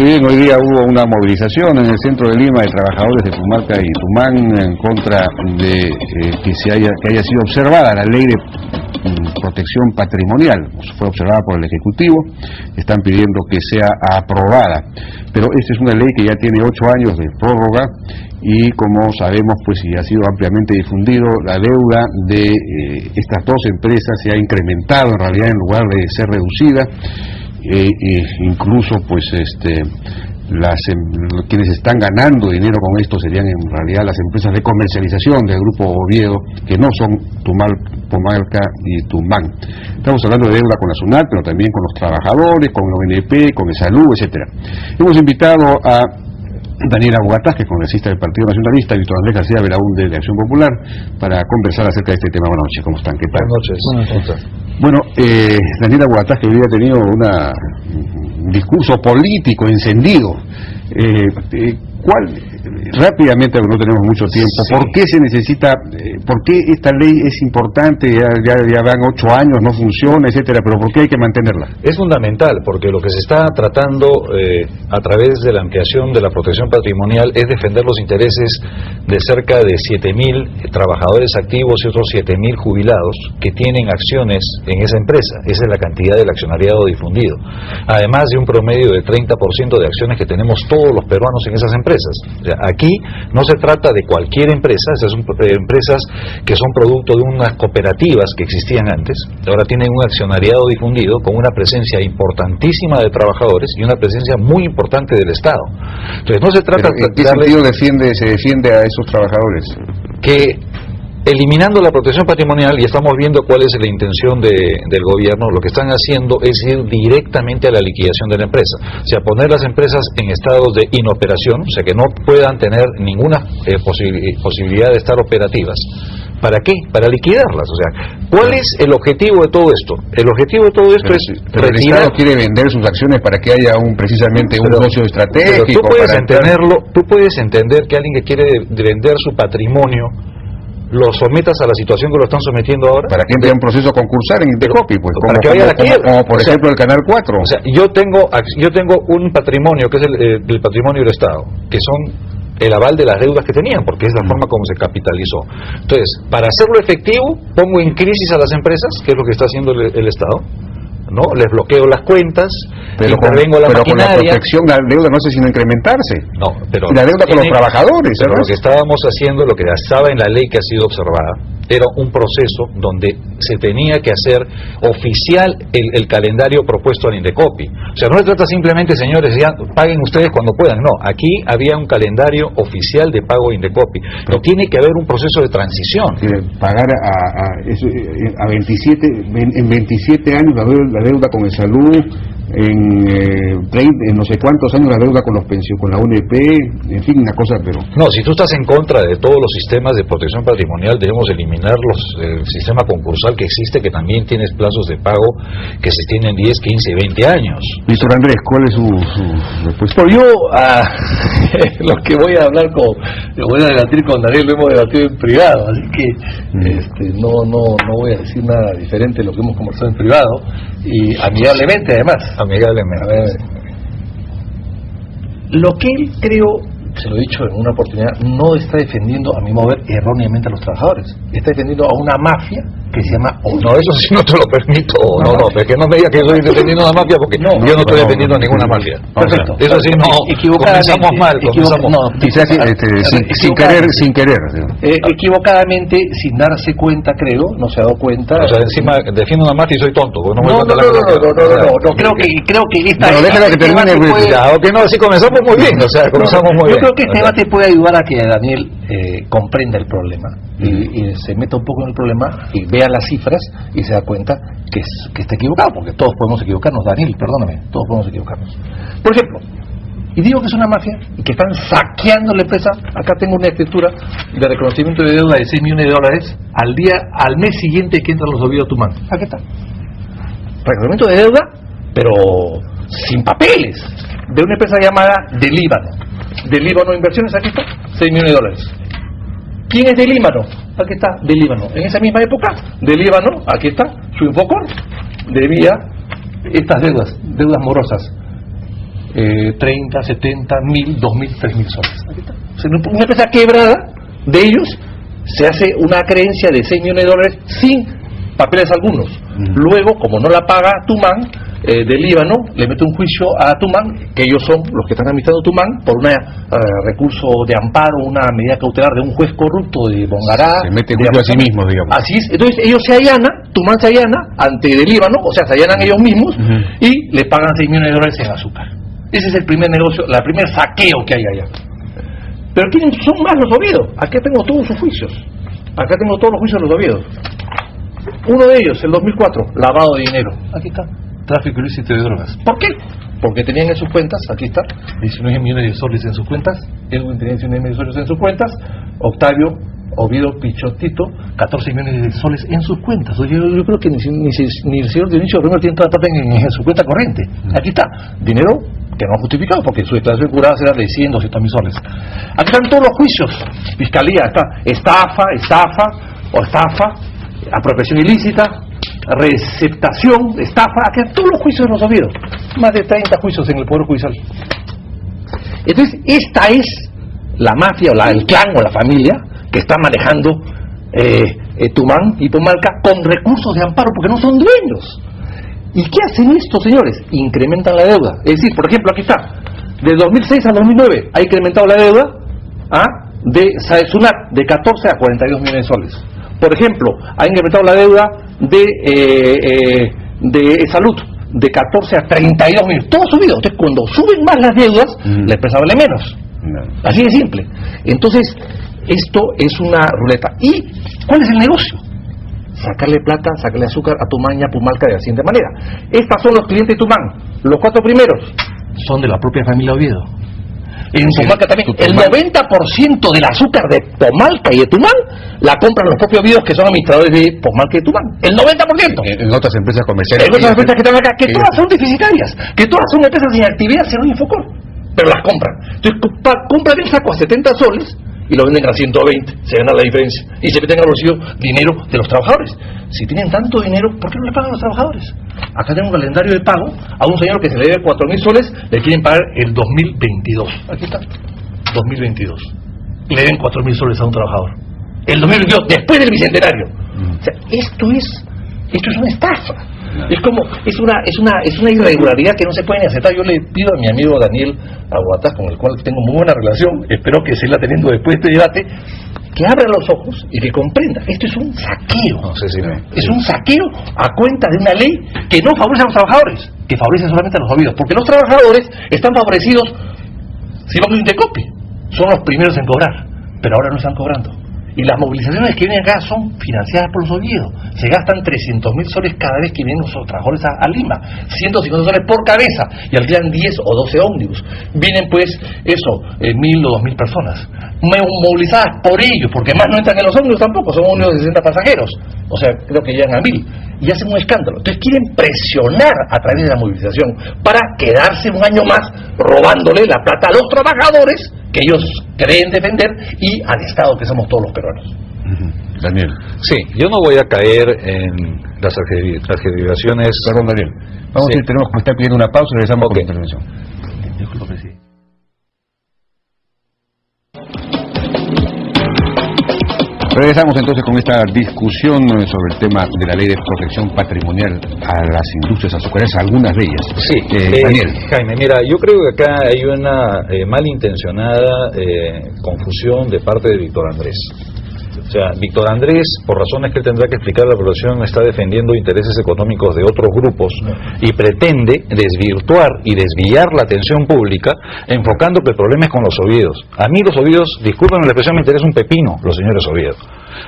bien, hoy día hubo una movilización en el centro de Lima de trabajadores de Pumalca y Tumán en contra de que haya sido observada la ley de protección patrimonial. Fue observada por el Ejecutivo, están pidiendo que sea aprobada, pero esta es una ley que ya tiene 8 años de prórroga y, como sabemos, pues, y ha sido ampliamente difundido, la deuda de estas dos empresas se ha incrementado en realidad en lugar de ser reducida. Incluso pues quienes están ganando dinero con esto serían en realidad las empresas de comercialización del Grupo Oviedo, que no son Pumalca y Tumán. Estamos hablando de deuda con la SUNAT, pero también con los trabajadores, con la ONP, con el Salud, etcétera. Hemos invitado a Daniela Bogatás, que es congresista del Partido Nacionalista, y Víctor Andrés García Belaúnde de Acción Popular, para conversar acerca de este tema. Buenas noches, ¿cómo están? ¿Qué tal? Buenas noches. Bueno, Daniela Bogatás, que hoy ha tenido un discurso político encendido, rápidamente, porque no tenemos mucho tiempo, sí. ¿Por qué se necesita, por qué esta ley es importante? Ya van 8 años, no funciona, etcétera, pero ¿por qué hay que mantenerla? Es fundamental, porque lo que se está tratando a través de la ampliación de la protección patrimonial es defender los intereses de cerca de 7.000 trabajadores activos y otros 7.000 jubilados que tienen acciones en esa empresa. Esa es la cantidad del accionariado difundido, además de un promedio de 30% de acciones que tenemos todos los peruanos en esas empresas. O sea, aquí no se trata de cualquier empresa, esas son empresas que son producto de unas cooperativas que existían antes, ahora tienen un accionariado difundido con una presencia importantísima de trabajadores y una presencia muy importante del Estado. Entonces no se trata ¿en qué sentido se defiende a esos trabajadores? Que eliminando la protección patrimonial, y estamos viendo cuál es la intención del gobierno, lo que están haciendo es ir directamente a la liquidación de la empresa, o sea, poner las empresas en estados de inoperación, o sea, que no puedan tener ninguna posibilidad de estar operativas. ¿Para qué? Para liquidarlas. O sea, ¿cuál es el objetivo de todo esto? El objetivo de todo esto pero el Estado quiere vender sus acciones para que haya precisamente un negocio estratégico. Pero tú puedes entender que alguien que quiere vender su patrimonio lo sometas a la situación que lo están sometiendo ahora. Para que entre un proceso concursal en Indecopi, pues, para que vaya a la quiebra. Como por ejemplo el Canal 4. O sea, yo tengo un patrimonio que es el patrimonio del Estado, que son el aval de las deudas que tenían, porque es la forma como se capitalizó. Entonces, para hacerlo efectivo, pongo en crisis a las empresas, que es lo que está haciendo el Estado, ¿no? Les bloqueo las cuentas, intervengo la maquinaria. Con la protección la deuda no hace sino incrementarse. No, pero la deuda con los trabajadores. Pero lo que estábamos haciendo, lo que estaba en la ley que ha sido observada, era un proceso donde se tenía que hacer oficial el calendario propuesto al Indecopi. O sea, no se trata simplemente, señores, ya paguen ustedes cuando puedan. No, aquí había un calendario oficial de pago Indecopi. Pero tiene que haber un proceso de transición. Pagar en 27 años la deuda con el Salud, en no sé cuántos años la deuda con con la UNP, en fin, una cosa, pero... No, si tú estás en contra de todos los sistemas de protección patrimonial, debemos eliminar el sistema concursal que existe, que también tienes plazos de pago que se tienen 10, 15, 20 años. Víctor Andrés, ¿cuál es su respuesta? Yo, lo que voy a hablar lo voy a debatir con Daniel, lo hemos debatido en privado, así que no voy a decir nada diferente de lo que hemos conversado en privado, y amigablemente además. Amigablemente. Lo que él, creo, se lo he dicho en una oportunidad, no está defendiendo, a mi modo de ver, erróneamente a los trabajadores. Está defendiendo a una mafia que se llama... No, eso sí no te lo permito. No, pero que no me diga que estoy defendiendo a una mafia, porque yo no estoy defendiendo a ninguna mafia. Perfecto. Eso sí, no. Comenzamos mal. Quizás sin querer. Equivocadamente, sin darse cuenta, creo, no se ha dado cuenta. O sea, encima defiendo a una mafia y soy tonto. No, creo que esta... Pero déjalo que termine. Ok, no, así comenzamos muy bien. O sea, comenzamos muy bien. Yo creo que este debate puede ayudar a que Daniel comprenda el problema y se meta un poco en el problema y vea las cifras y se da cuenta que está equivocado, porque todos podemos equivocarnos. Daniel, perdóname, todos podemos equivocarnos. Por ejemplo, y digo que es una mafia y que están saqueando la empresa. Acá tengo una escritura de reconocimiento de deuda de $6 millones al mes siguiente que entran los Oviedo Tumán. Aquí está, reconocimiento de deuda, pero sin papeles, de una empresa llamada De Líbano Inversiones. Aquí está, $6 millones. ¿Quién es De Líbano? Aquí está, De Líbano. En esa misma época, De Líbano, aquí está, su Infocor debía estas deudas morosas. 30, 70, 1000, 2000, 3000 soles. Aquí está. O sea, una empresa quebrada de ellos se hace una creencia de 6 millones de dólares sin papeles algunos. Luego, como no la paga Tumán, del Líbano, le mete un juicio a Tumán, que ellos son los que están administrando Tumán, por un recurso de amparo, una medida cautelar de un juez corrupto de Bongará. Se mete juicio a sí mismos, digamos. Así es. Entonces ellos se allanan, Tumán se allana ante del Líbano, o sea, se allanan ellos mismos y le pagan 6 millones de dólares en azúcar. Ese es el primer negocio, el primer saqueo que hay allá. Pero ¿quiénes son más los Oviedo? Aquí tengo todos sus juicios. Acá tengo todos los juicios de los Oviedo. Uno de ellos, el 2004, lavado de dinero. Aquí está. Tráfico ilícito de drogas. ¿Por qué? Porque tenían en sus cuentas, aquí está, 19 millones de soles en sus cuentas, Edwin tenía 19 millones de soles en sus cuentas, Octavio Oviedo Pichotito, 14 millones de soles en sus cuentas. Yo creo que ni el señor Dionisio Romero tiene toda la plata en su cuenta corriente. Aquí está, dinero que no ha justificado, porque su declaración jurada será de 100, 200 mil soles. Aquí están todos los juicios, fiscalía, está estafa, apropiación ilícita, receptación, estafa, aquí están todos los juicios de los Oviedo, más de 30 juicios en el Poder Judicial. Entonces, esta es la mafia, o el clan, o la familia, que está manejando Tumán y Pumalca con recursos de amparo, porque no son dueños. ¿Y qué hacen estos señores? Incrementan la deuda. Es decir, por ejemplo, aquí está, de 2006 al 2009 ha incrementado la deuda de Saesunat de 14 a 42 millones de soles. Por ejemplo, ha incrementado la deuda de salud de 14 a 32 millones. Todo subido. Entonces, cuando suben más las deudas, la empresa vale menos. Así de simple. Entonces, esto es una ruleta. ¿Y cuál es el negocio? Sacarle plata, sacarle azúcar a Tumán y a Pumalca de la siguiente manera. Estos son los clientes de Tumán. Los 4 primeros son de la propia familia Oviedo. En Pumalca también. El 90% del azúcar de Pumalca y de Tumán la compran los propios Oviedos, que son administradores de Pumalca y de Tumán. El 90%. En otras empresas comerciales. En otras empresas que están acá, que todas son deficitarias, que todas son empresas sin actividad, sin Infocor, pero las compran. Entonces compran el saco a 70 soles y lo venden a 120, se gana la diferencia y se meten al bolsillo dinero de los trabajadores. Si tienen tanto dinero, ¿por qué no le pagan a los trabajadores? Acá tengo un calendario de pago a un señor que se le debe 4.000 soles, le quieren pagar el 2022. Aquí está, 2022. Le deben 4.000 soles a un trabajador. El 2022, después del bicentenario. O sea, esto es una estafa. Es una irregularidad que no se puede ni aceptar. Yo le pido a mi amigo Daniel Aguatá, con el cual tengo muy buena relación, espero que se la teniendo después de este debate, que abra los ojos y que comprenda. Esto es un saqueo. Es un saqueo a cuenta de una ley que no favorece a los trabajadores, que favorece solamente a los Oviedos, porque los trabajadores están favorecidos, si vamos a Intercopi, son los primeros en cobrar, pero ahora no están cobrando. Y las movilizaciones que vienen acá son financiadas por los Oviedo. Se gastan 300.000 soles cada vez que vienen los trabajadores a Lima. 150 soles por cabeza. Y alquilan 10 o 12 ómnibus. Vienen pues, 1.000 o 2.000 personas. Movilizadas por ellos, porque más no entran en los ómnibus tampoco. Son ómnibus de 60 pasajeros. O sea, creo que llegan a 1.000. Y hacen un escándalo. Entonces quieren presionar a través de la movilización para quedarse un año más robándole la plata a los trabajadores que ellos creen defender y al Estado, que somos todos los peruanos. Daniel. Sí, yo no voy a caer en las adjetivaciones. Perdón, Daniel. Vamos a ir, tenemos que estar pidiendo una pausa y regresamos con la intervención. Regresamos entonces con esta discusión sobre el tema de la ley de protección patrimonial a las industrias azucareras, algunas de ellas. Sí, Daniel. Jaime, mira, yo creo que acá hay una malintencionada confusión de parte de Víctor Andrés. O sea, Víctor Andrés, por razones que él tendrá que explicar a la población, está defendiendo intereses económicos de otros grupos y pretende desvirtuar y desviar la atención pública enfocando que el problema es con los Oviedos. A mí los Oviedos, disculpen la expresión, me interesa un pepino los señores Oviedo.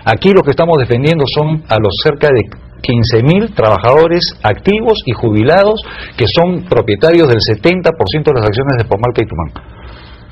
Aquí lo que estamos defendiendo son a los cerca de 15.000 trabajadores activos y jubilados que son propietarios del 70% de las acciones de Pumalca y Tumán.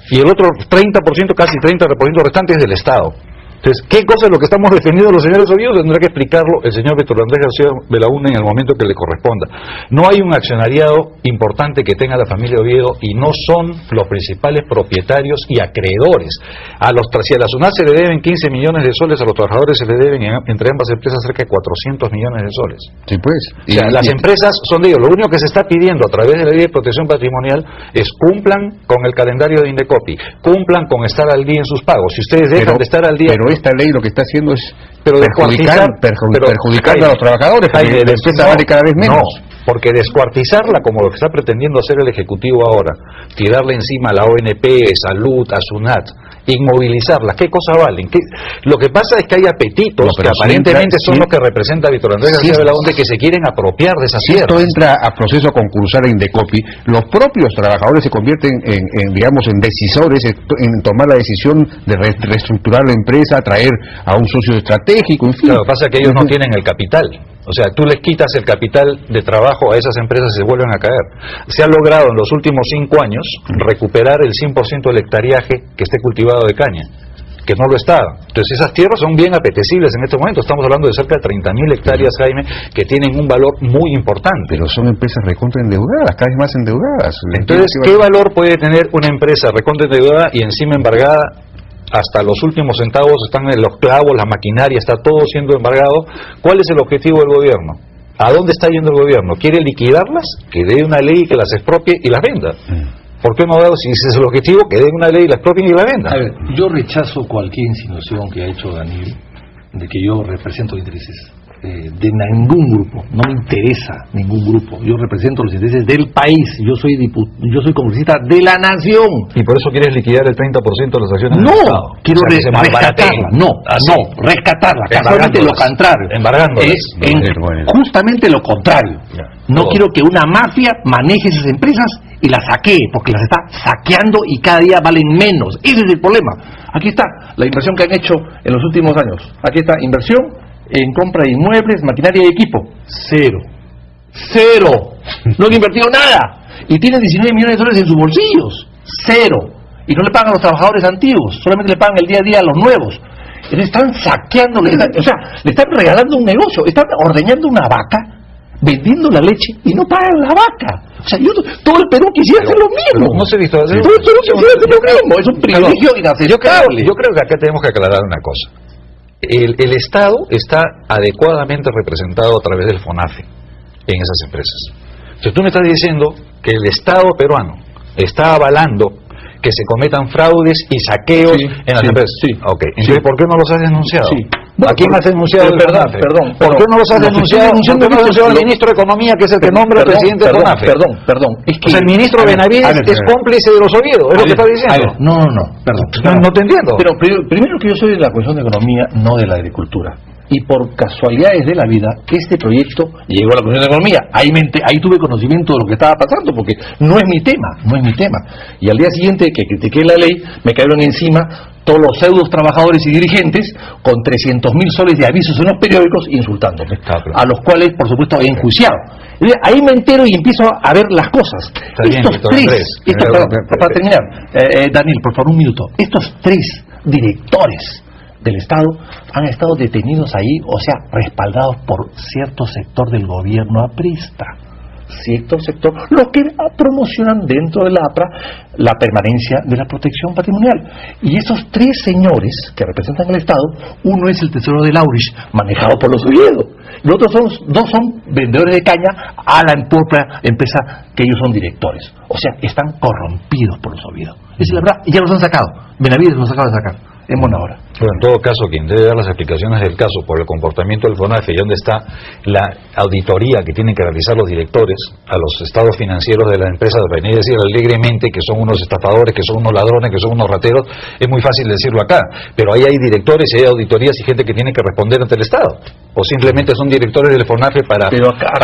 Y el otro 30%, casi 30% restante es del Estado. Entonces, ¿qué cosa es lo que estamos defendiendo los señores Oviedo? Tendrá que explicarlo el señor Víctor Andrés García Belaúnde en el momento que le corresponda. No hay un accionariado importante que tenga la familia Oviedo y no son los principales propietarios y acreedores. Si a la SUNAT se le deben 15 millones de soles, a los trabajadores se le deben entre ambas empresas cerca de 400 millones de soles. Sí, pues. O sea, las empresas son de ellos. Lo único que se está pidiendo a través de la Ley de Protección Patrimonial es cumplan con el calendario de Indecopi, cumplan con estar al día en sus pagos. Si ustedes dejan de estar al día... Pero esta ley lo que está haciendo es perjudicar a los trabajadores, porque la empresa vale cada vez menos. No, porque descuartizarla, como lo que está pretendiendo hacer el Ejecutivo ahora, tirarle encima a la ONP, Salud, a SUNAT, inmovilizarla, ¿qué cosa valen? Lo que pasa es que hay apetitos que aparentemente son los que representa Víctor Andrés García Belaúnde, que se quieren apropiar de esas tierras. Esto entra a proceso concursal en Indecopi, los propios trabajadores se convierten en decisores, en tomar la decisión de reestructurar la empresa, traer a un socio estratégico, en fin. Lo que pasa es que ellos no tienen el capital. O sea, tú les quitas el capital de trabajo a esas empresas y se vuelven a caer. Se ha logrado en los últimos 5 años recuperar el 100% del hectareaje que esté cultivado de caña, que no lo estaba. Entonces esas tierras son bien apetecibles en este momento. Estamos hablando de cerca de 30.000 hectáreas, Jaime, que tienen un valor muy importante. Pero son empresas recontra endeudadas, cada vez más endeudadas. Entonces, ¿qué valor puede tener una empresa recontra endeudada y encima embargada? Hasta los últimos centavos están en los clavos, la maquinaria, está todo siendo embargado. ¿Cuál es el objetivo del gobierno? ¿A dónde está yendo el gobierno? ¿Quiere liquidarlas? Que dé una ley que las expropie y las venda. ¿Por qué no ha dado, si ese es el objetivo, que dé una ley y las expropie y la venda? A ver, yo rechazo cualquier insinuación que ha hecho Daniel de que yo represento intereses de ningún grupo. No me interesa ningún grupo. Yo represento los intereses del país. Yo soy congresista de la nación. ¿Y por eso quieres liquidar el 30% de las acciones del Estado? Quiero rescatarla. Rescatarla. Casualmente lo contrario. Embargándolas. Justamente lo contrario. No quiero que una mafia maneje esas empresas y las saquee, porque las está saqueando y cada día valen menos. Ese es el problema. Aquí está la inversión que han hecho en los últimos años. Aquí está inversión en compra de inmuebles, maquinaria y equipo. Cero. No han invertido nada. Y tienen 19 millones de dólares en sus bolsillos. Cero. Y no le pagan a los trabajadores antiguos, solamente le pagan el día a día a los nuevos. Le están saqueando, le están regalando un negocio, están ordeñando una vaca, vendiendo la leche y no pagan la vaca. O sea, todo el Perú quisiera hacer lo mismo. No se ha visto. Todo el Perú quisiera hacer lo mismo. Es un privilegio inaceptable. Yo creo que acá tenemos que aclarar una cosa. El Estado está adecuadamente representado a través del FONAFE en esas empresas. Entonces tú me estás diciendo que el Estado peruano está avalando que se cometan fraudes y saqueos en las empresas. Entonces, ¿por qué no los has denunciado? ¿A quién has denunciado? ¿Por qué no los has denunciado? ¿Por qué no denunciado al ministro de Economía, que es el que nombra al presidente de FONAFE? Es que el ministro Benavides es cómplice de los Oviedo, es lo que está diciendo. No te entiendo. Pero primero que yo soy de la Comisión de Economía, no de la Agricultura. Y por casualidades de la vida, este proyecto llegó a la Comisión de Economía. Ahí tuve conocimiento de lo que estaba pasando, porque no es mi tema. Y al día siguiente que critiqué la ley, me cayeron encima todos los pseudos trabajadores y dirigentes con 300.000 soles de avisos en los periódicos insultándome, a los cuales, por supuesto, he enjuiciado. Ahí me entero y empiezo a ver las cosas. Para terminar, Daniel, por favor, un minuto. Estos 3 directores del Estado han estado detenidos ahí, o sea, respaldados por cierto sector del gobierno aprista. Cierto sector, los que promocionan dentro de la APRA la permanencia de la protección patrimonial. Y esos 3 señores que representan el Estado, uno es el tesorero de Laurich, manejado por los Oviedo, y otros 2 son vendedores de caña a la propia empresa que ellos son directores. O sea, están corrompidos por los Oviedo. Esa es la verdad, y ya los han sacado. Benavides los acaba de sacar. En buena hora. Pero en todo caso, quien debe dar las explicaciones del caso por el comportamiento del FONAFE y dónde está la auditoría que tienen que realizar los directores a los estados financieros de la empresa, de venir a decir alegremente que son unos estafadores, que son unos ladrones, que son unos rateros, es muy fácil decirlo acá. Pero ahí hay directores y hay auditorías y gente que tiene que responder ante el Estado. O simplemente son directores del FONAFE para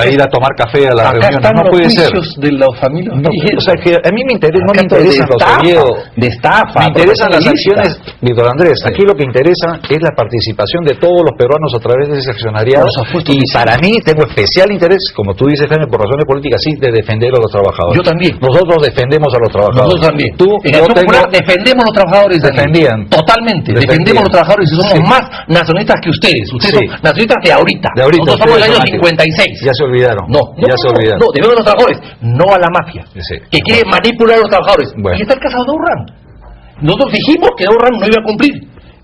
ir a tomar café a las reuniones. No puede ser. De los familias. O sea, que a mí no me interesan los Oviedo. De estafa. Me interesan las acciones, Víctor Andrés. Aquí lo que que interesa es la participación de todos los peruanos a través de ese accionariado. Y para mí tengo especial interés, como tú dices, Jaime, por razones políticas, sí, de defender a los trabajadores. Yo también. Nosotros defendemos a los trabajadores. Nosotros también. Tú, en yo tengo... defendemos a los trabajadores. Defendían. Totalmente. Defendemos a los trabajadores y somos más nacionalistas que ustedes. Ustedes son nacionalistas de ahorita. Nosotros somos del año 56. Ya se olvidaron. No, olvidaron. No, defendemos a los trabajadores, no a la mafia. Sí. Que quiere manipular a los trabajadores. Bueno. Y está el caso de Dourran. Nosotros dijimos que Dourran no iba a cumplir,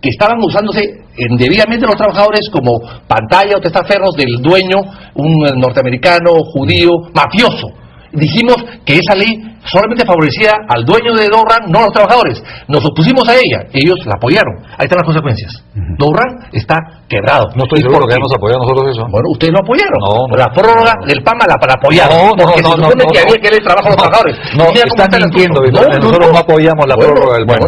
que estaban usándose indebidamente los trabajadores como pantalla o testaferros del dueño, un norteamericano, judío, mafioso. Dijimos que esa ley solamente favorecía al dueño de Dourran, no a los trabajadores. Nos opusimos a ella, ellos la apoyaron. Ahí están las consecuencias. Dourran está quebrado. No estoy seguro que hemos apoyado nosotros eso. Bueno, ustedes lo apoyaron. No, la prórroga del PAMA la apoyaron. Porque se supone que había que darle trabajo a los trabajadores. No, están mintiendo, nosotros no apoyamos la prórroga del PAMA.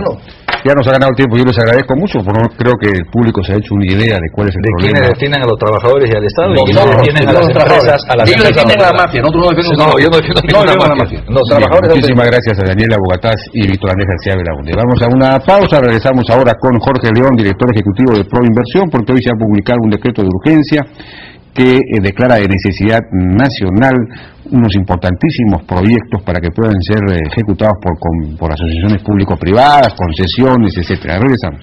Ya nos ha ganado el tiempo, yo les agradezco mucho, porque creo que el público se ha hecho una idea de cuál es el problema. De quiénes defienden a los trabajadores y al Estado, y quiénes defienden a las empresas. Ellos defienden a la mafia, nosotros no defendemos. No, yo no defiendo a la mafia. Los trabajadores. Muchísimas gracias a Daniela Bogatás y Víctor Andrés García Belaunde. Vamos a una pausa, regresamos ahora con Jorge León, director ejecutivo de Proinversión, porque hoy se ha publicado un decreto de urgencia que declara de necesidad nacional unos importantísimos proyectos para que puedan ser ejecutados por asociaciones público-privadas, concesiones, etcétera. Regresamos.